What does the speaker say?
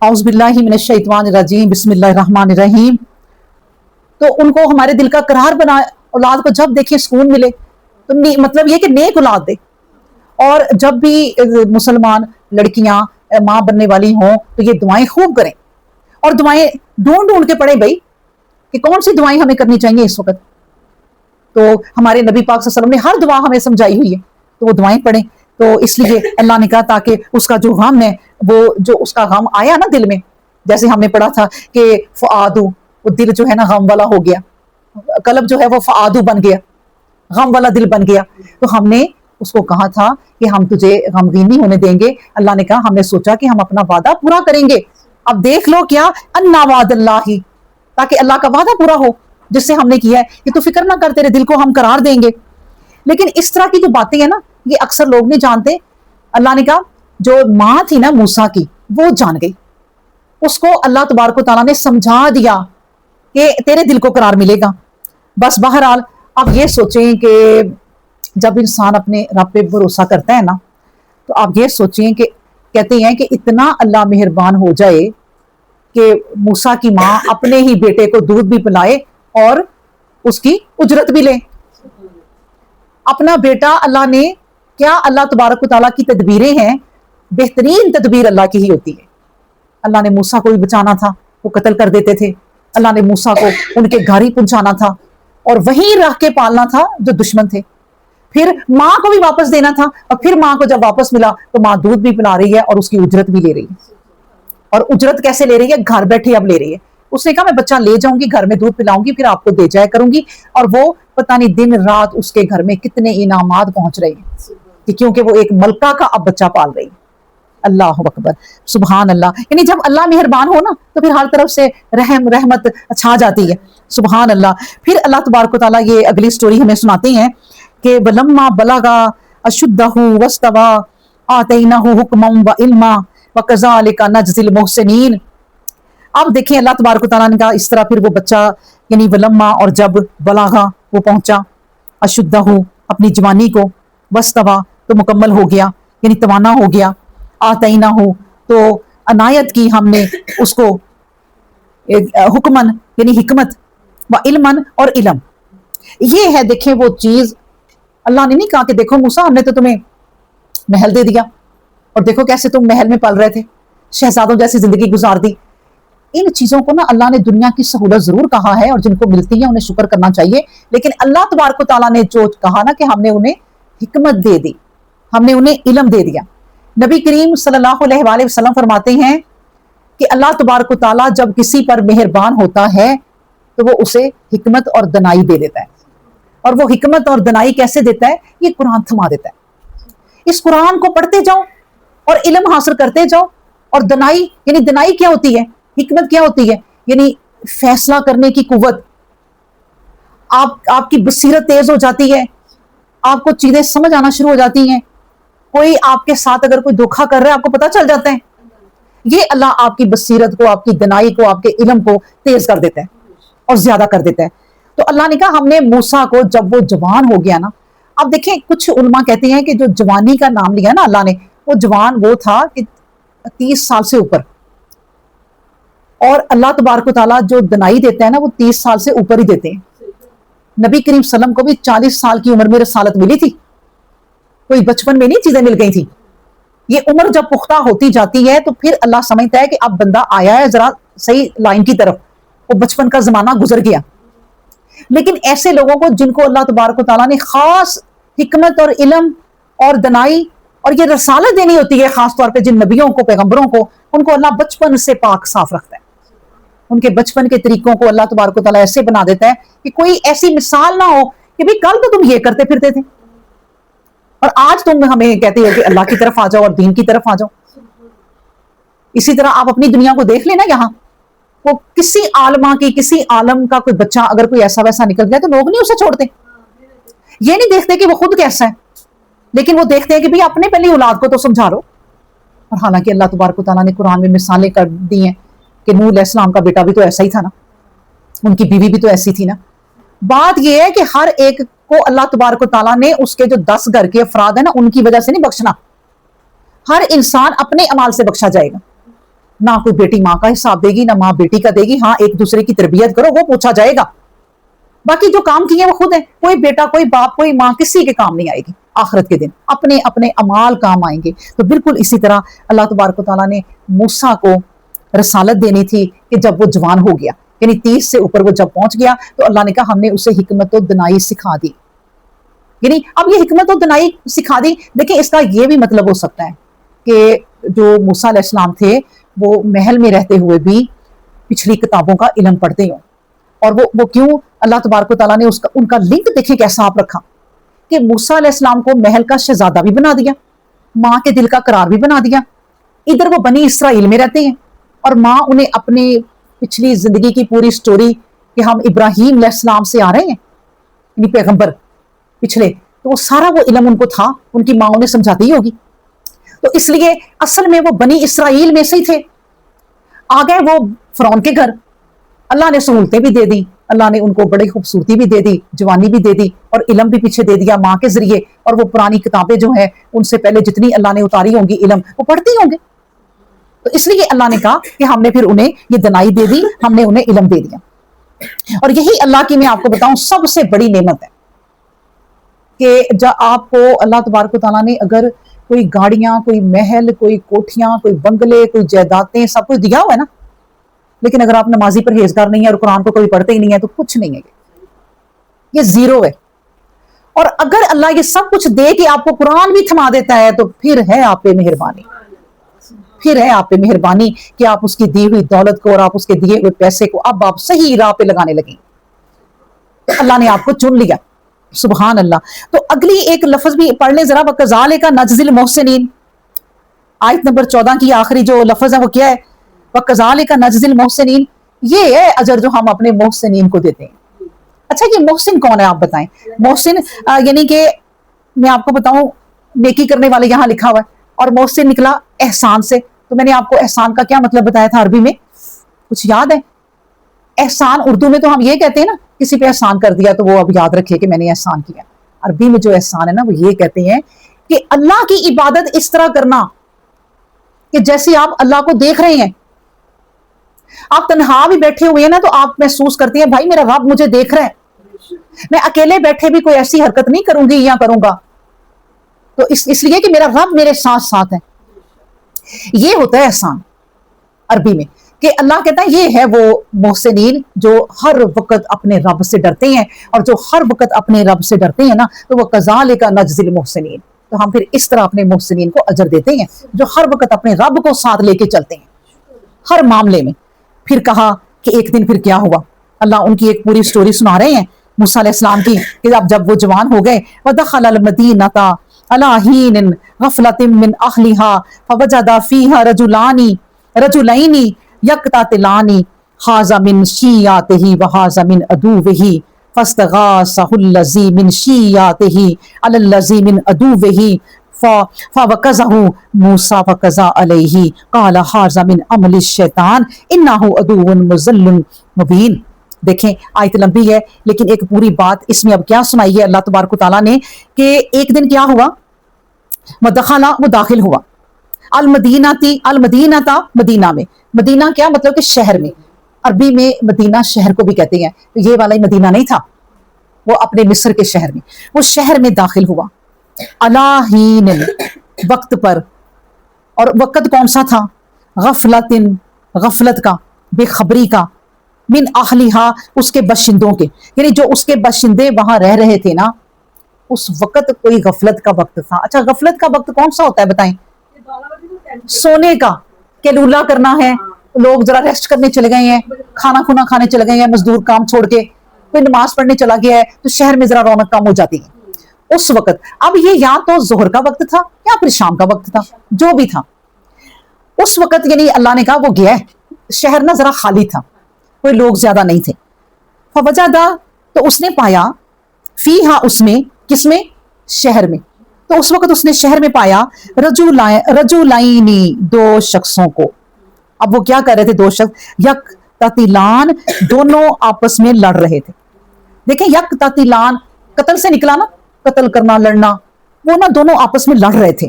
औज़ु बिल्लाहि मिनश्शैतानिर्रजीम बिस्मिल्लाहिर्रहमानिर्रहीम। तो उनको हमारे दिल का करार बना, औलाद को जब देखे सुकून मिले, तो मतलब ये कि नेक औलाद दे। और जब भी मुसलमान लड़कियां माँ बनने वाली हों तो ये दुआएं खूब करें, और दुआएं ढूंढ ढूंढ के पढ़े भाई कि कौन सी दुआएं हमें करनी चाहिए इस वक्त। तो हमारे नबी पाक सल्लल्लाहु अलैहि वसल्लम ने हर दुआ हमें समझाई हुई है, तो वो दुआएं पढ़ें। तो इसलिए अल्लाह ने कहा ताकि उसका जो गम है, वो जो उसका गम आया ना दिल में, जैसे हमने पढ़ा था कि फ़आदू, वो दिल जो है ना गम वाला हो गया, कलब जो है वो फ़आदू बन गया, गम वाला दिल बन गया। तो हमने उसको कहा था कि हम तुझे गमगीन नहीं होने देंगे। अल्लाह ने कहा हमने सोचा कि हम अपना वादा पूरा करेंगे। अब देख लो क्या, अन्ना वादल्लाही, ताकि अल्लाह का वादा पूरा हो जिससे हमने किया है कि तू फिक्र ना कर, तेरे दिल को हम करार देंगे। लेकिन इस तरह की जो बातें हैं ना, ये अक्सर लोग नहीं जानते। अल्लाह ने कहा जो माँ थी ना मूसा की, वो जान गई, उसको अल्लाह तबारक व तआला ने समझा दिया कि तेरे दिल को करार मिलेगा। बस बहरहाल आप ये सोचें कि जब इंसान अपने रब पे भरोसा करता है ना, तो आप ये सोचें कि कहते हैं कि इतना अल्लाह मेहरबान हो जाए कि मूसा की माँ अपने ही बेटे को दूध भी पिलाए और उसकी उजरत भी ले। अपना बेटा अल्लाह ने, क्या अल्लाह तबारक व तआला की तदबीरें हैं, बेहतरीन तदबीर अल्लाह की ही होती है। अल्लाह ने मूसा को भी बचाना था, वो कत्ल कर देते थे। अल्लाह ने मूसा को उनके घर ही पहुंचाना था और वहीं रह के पालना था जो दुश्मन थे। फिर माँ को भी वापस देना था, और फिर माँ को जब वापस मिला तो माँ दूध भी पिला रही है और उसकी उजरत भी ले रही है। और उजरत कैसे ले रही है? घर बैठे अब ले रही है। उसने कहा मैं बच्चा ले जाऊंगी, घर में दूध पिलाऊंगी, फिर आपको दे जाया करूंगी। और वो पता नहीं दिन रात उसके घर में कितने इनामात पहुंच रहे हैं, क्योंकि वो एक मलका का अब बच्चा पाल रही है। अल्लाह अकबर, सुबहान अल्लाह। यानी जब अल्लाह मेहरबान हो ना, तो फिर हर तरफ से रहमत छा जाती है। सुबहान अल्लाह। फिर अल्लाह तबारक व तआला ये अगली स्टोरी हमें सुनाते हैं कि वलम्मा बलगा अशुद्धहु वस्तवा आतैनाहु हुक्मम व इल्मा व कज़ालिका नजज़िल मुहसिनीन। अब देखें अल्लाह तबारक व तआला ने कहा इस तरह फिर वो बच्चा, यानी वलम्मा, और जब बलागा, वो पहुंचा, अशुद्धहु, अपनी जवानी को, वस्तवा, तो मुकम्मल हो गया, यानी तवाना हो गया, आतैनाहु, तो अनायत की हमने उसको, हुक्मन यानी हिकमत, व इल्मन, और इलम। ये है देखें वो चीज। अल्लाह ने नहीं कहा कि देखो मूसा हमने तो तुम्हें महल दे दिया और देखो कैसे तुम महल में पल रहे थे, शहजादों जैसी जिंदगी गुजार दी। इन चीजों को ना अल्लाह ने दुनिया की सहूलत जरूर कहा है, और जिनको मिलती है उन्हें शुक्र करना चाहिए। लेकिन अल्लाह तबारक व तआला ने जो कहा ना कि हमने उन्हें हिकमत दे दी, हमने उन्हें इल्म दे दिया। नबी करीम सल्लल्लाहु अलैहि वसल्लम फरमाते हैं कि अल्लाह तबारक व तआला जब किसी पर मेहरबान होता है तो वो उसे हिकमत और दनाई दे देता है। और वो हिकमत और दनाई कैसे देता है? ये कुरान थमा देता है। इस कुरान को पढ़ते जाओ और इल्म हासिल करते जाओ। और दनाई, यानी दनाई क्या होती है, हिकमत क्या होती है? यानी फैसला करने की कुव्वत। आपकी बसीरत तेज हो जाती है, आपको चीजें समझ आना शुरू हो जाती हैं। कोई आपके साथ अगर कोई धोखा कर रहा है, आपको पता चल जाता है। ये अल्लाह आपकी बसीरत को, आपकी दनाई को, आपके इल्म को तेज कर देता है और ज्यादा कर देता है। तो अल्लाह ने कहा हमने मूसा को, जब वो जवान हो गया ना, अब देखें कुछ उलमा कहते हैं कि जो जवानी का नाम लिया ना अल्लाह ने, वो जवान वो था कि 30 साल से ऊपर। और अल्लाह तबारक व तआला जो दनाई देता है ना, वो 30 साल से ऊपर ही देते हैं। नबी करीम सल्लम को भी 40 साल की उम्र में रसालत मिली थी, कोई बचपन में नहीं चीजें मिल गई थी। ये उम्र जब पुख्ता होती जाती है तो फिर अल्लाह समझता है कि अब बंदा आया है जरा सही लाइन की तरफ, वो बचपन का जमाना गुजर गया। लेकिन ऐसे लोगों को जिनको अल्लाह तबारक व तआला ने खास हिकमत और इल्म और दनाई और ये रसालत देनी होती है, खास तौर पे जिन नबियों को, पैगंबरों को, उनको अल्लाह बचपन से पाक साफ रखता है। उनके बचपन के तरीकों को अल्लाह तबारक व तआला ऐसे बना देता है कि कोई ऐसी मिसाल ना हो कि भाई कल तो तुम ये करते फिरते थे और आज तुम हमें कहते हो कि अल्लाह की तरफ आ जाओ और दीन की तरफ आ जाओ। इसी तरह आप अपनी दुनिया को देख लेना, यहाँ वो किसी आलमा की, किसी आलम का कोई बच्चा अगर कोई ऐसा वैसा निकल गया तो लोग नहीं उसे छोड़ते। ये नहीं देखते कि वो खुद कैसा है, लेकिन वो देखते हैं कि भाई अपने पहले औलाद को तो समझा लो। और हालांकि अल्लाह तबारक व तआला ने कुरान में मिसालें कर दी हैं कि नूह अलैहिस्सलाम का बेटा भी तो ऐसा ही था ना, उनकी बीवी भी तो ऐसी थी ना। बात यह है कि हर एक को अल्लाह तबारक व तआला ने उसके जो 10 घर के अफराद है ना, उनकी वजह से नहीं बख्शना। हर इंसान अपने अमाल से बख्शा जाएगा। نہ کوئی بیٹی ماں کا حساب دے گی نہ ماں بیٹی کا دے گی. ہاں ایک دوسرے کی تربیت کرو, وہ پوچھا جائے گا, باقی جو کام کیے وہ خود ہیں. کوئی بیٹا کوئی باپ کوئی ماں کسی کے کام نہیں آئے گی آخرت کے دن, اپنے اپنے اعمال کام آئیں گے. تو بالکل اسی طرح اللہ تبارک و تعالیٰ نے موسیٰ کو رسالت دینی تھی کہ جب وہ جوان ہو گیا, یعنی 30 سے اوپر وہ جب پہنچ گیا, تو اللہ نے کہا ہم نے اسے حکمت و دنائی سکھا دی. یعنی اب یہ حکمت و دنائی سکھا دی. دیکھیں اس کا یہ بھی مطلب ہو سکتا ہے کہ جو موسیٰ علیہ السلام تھے وہ محل میں رہتے ہوئے بھی پچھلی کتابوں کا علم پڑھتے ہوں. اور وہ کیوں اللہ تبارک و تعالیٰ نے ان کا لنک دیکھیں کیسا آپ رکھا کہ موسیٰ علیہ السلام کو محل کا شہزادہ بھی بنا دیا, ماں کے دل کا قرار بھی بنا دیا. ادھر وہ بنی اسرائیل میں رہتے ہیں اور ماں انہیں اپنی پچھلی زندگی کی پوری سٹوری کہ ہم ابراہیم علیہ السلام سے آ رہے ہیں, یعنی پیغمبر پچھلے, تو وہ سارا وہ علم ان کو تھا, ان کی ماں انہیں سمجھاتی ہی ہوگی. تو اس لیے اصل میں وہ بنی اسرائیل میں سے ہی تھے. آ گئے وہ فرعون کے گھر, اللہ نے سہولتیں بھی دے دی, اللہ نے ان کو بڑی خوبصورتی بھی دے دی, جوانی بھی دے دی, اور علم بھی پیچھے دے دیا ماں کے ذریعے. اور وہ پرانی کتابیں جو ہیں ان سے پہلے جتنی اللہ نے اتاری ہوں گی علم, وہ پڑھتے ہوں گے. تو اس لیے اللہ نے کہا کہ ہم نے پھر انہیں یہ دنائی دے دی, ہم نے انہیں علم دے دیا. اور یہی اللہ کی میں آپ کو بتاؤں سب سے بڑی نعمت ہے کہ جب آپ کو اللہ تبارک و تعالیٰ نے اگر کوئی گاڑیاں, کوئی محل, کوئی کوٹھیاں, کوئی بنگلے, کوئی جائیدادیں, سب کچھ دیا ہوا ہے نا, لیکن اگر آپ نمازی پرہیزگار نہیں ہے اور قرآن کو کبھی پڑھتے ہی نہیں ہے تو کچھ نہیں ہے, یہ زیرو ہے. اور اگر اللہ یہ سب کچھ دے کہ آپ کو قرآن بھی تھما دیتا ہے تو پھر ہے آپ پہ مہربانی, پھر ہے آپ پہ مہربانی کہ آپ اس کی دی ہوئی دولت کو اور آپ اس کے دیے ہوئے پیسے کو اب آپ صحیح راہ پہ لگانے لگیں. اللہ نے آپ کو چن لیا, سبحان اللہ. تو اگلی ایک لفظ بھی پڑھ لیں ذرا, وَكَذَلِكَ نَجْزِي الْمُحْسِنِينَ, آیت نمبر 14 کی آخری جو لفظ ہے وہ کیا ہے؟ وَكَذَلِكَ نَجْزِي الْمُحْسِنِينَ. یہ ہے اجر جو ہم اپنے محسنین کو دیتے ہیں. اچھا یہ محسن کون ہے آپ بتائیں؟ محسن یعنی کہ میں آپ کو بتاؤں, نیکی کرنے والے یہاں لکھا ہوا ہے, اور محسن نکلا احسان سے. تو میں نے آپ کو احسان کا کیا مطلب بتایا تھا عربی میں, کچھ یاد ہے؟ احسان اردو میں تو ہم یہ کہتے ہیں نا, کسی پہ احسان کر دیا تو وہ اب یاد رکھے کہ میں نے احسان کیا. عربی میں جو احسان ہے نا وہ یہ کہتے ہیں کہ اللہ کی عبادت اس طرح کرنا کہ جیسے آپ اللہ کو دیکھ رہے ہیں. آپ تنہا بھی بیٹھے ہوئے ہیں نا تو آپ محسوس کرتے ہیں بھائی میرا رب مجھے دیکھ رہا ہے, میں اکیلے بیٹھے بھی کوئی ایسی حرکت نہیں کروں گی یا کروں گا, تو اس لیے کہ میرا رب میرے ساتھ ساتھ ہے. یہ ہوتا ہے احسان عربی میں, کہ اللہ کہتا ہے یہ ہے وہ محسنین جو ہر وقت اپنے رب سے ڈرتے ہیں, اور جو ہر وقت اپنے رب سے ڈرتے ہیں نا تو وہ وَكَذَلِكَ نَجْزِي الْمُحْسِنِينَ. تو ہم پھر اس طرح اپنے محسنین کو اجر دیتے ہیں جو ہر وقت اپنے رب کو ساتھ لے کے چلتے ہیں ہر معاملے میں. پھر کہا کہ ایک دن پھر کیا ہوا, اللہ ان کی ایک پوری سٹوری سنا رہے ہیں موسیٰ علیہ السلام کی, کہ اب جب وہ جوان ہو گئے, وَدَخَلَ الْمَدِينَةَ عَلَىٰ حِينٍ غَفْلَةٍ مِّنْ أَهْلِهَا فَوَجَدَ فِيهَا رَجُلَيْنِ يَقْتَتِلَانِ هَٰذَا مِنْ شِيعَتِهِ وَهَٰذَا مِنْ عَدُوِّهِ فَاسْتَغَاثَهُ الَّذِي مِنْ شِيعَتِهِ عَلَى الَّذِي مِنْ عَدُوِّهِ فَوَكَزَهُ مُوسَىٰ فَقَضَىٰ عَلَيْهِ قَالَ هَٰذَا مِنْ عَمَلِ الشَّيْطَانِ إِنَّهُ عَدُوٌّ مُضِلٌّ مُبِينٌ. دیکھیں آیت لمبی ہے لیکن ایک پوری بات اس میں اب کیا سنائی ہے اللہ تبارک و تعالیٰ نے, کہ ایک دن کیا ہوا, مدخلا وہ داخل ہوا, المدینہ تھا مدینہ میں, مدینہ کیا مطلب کہ شہر میں, عربی میں مدینہ شہر کو بھی کہتے ہیں, تو یہ والا مدینہ نہیں تھا, وہ اپنے مصر کے شہر میں, وہ شہر میں داخل ہوا, عَلَىٰ حِینٍ وقت پر, اور وقت کون سا تھا, غفلت کا, بے خبری کا, من اہلہا اس کے باشندوں کے, یعنی جو اس کے باشندے وہاں رہ رہے تھے نا اس وقت کوئی غفلت کا وقت تھا. اچھا غفلت کا وقت کون سا ہوتا ہے بتائیں؟ سونے کا, کیلولا کرنا ہے, لوگ ذرا ریسٹ کرنے چلے گئے ہیں, کھانا کھونا کھانے چلے گئے ہیں, مزدور کام چھوڑ کے, کوئی نماز پڑھنے چلا گیا ہے, تو شہر میں ذرا رونق کم ہو جاتی ہے اس وقت. اب یہ یا تو ظہر کا وقت تھا یا پھر شام کا وقت تھا, جو بھی تھا اس وقت, یعنی اللہ نے کہا وہ گیا ہے, شہر نا ذرا خالی تھا, کوئی لوگ زیادہ نہیں تھے. فوجدہ تو اس نے پایا, فیہا اس میں, کس میں, شہر میں, تو اس وقت اس نے شہر میں پایا رجولائنی دو شخصوں کو. اب وہ کیا کر رہے تھے دو شخص, یقتتلان دونوں آپس میں لڑ رہے تھے. دیکھیں یقتتلان قتل سے نکلا نا, قتل کرنا لڑنا, وہ نا دونوں آپس میں لڑ رہے تھے.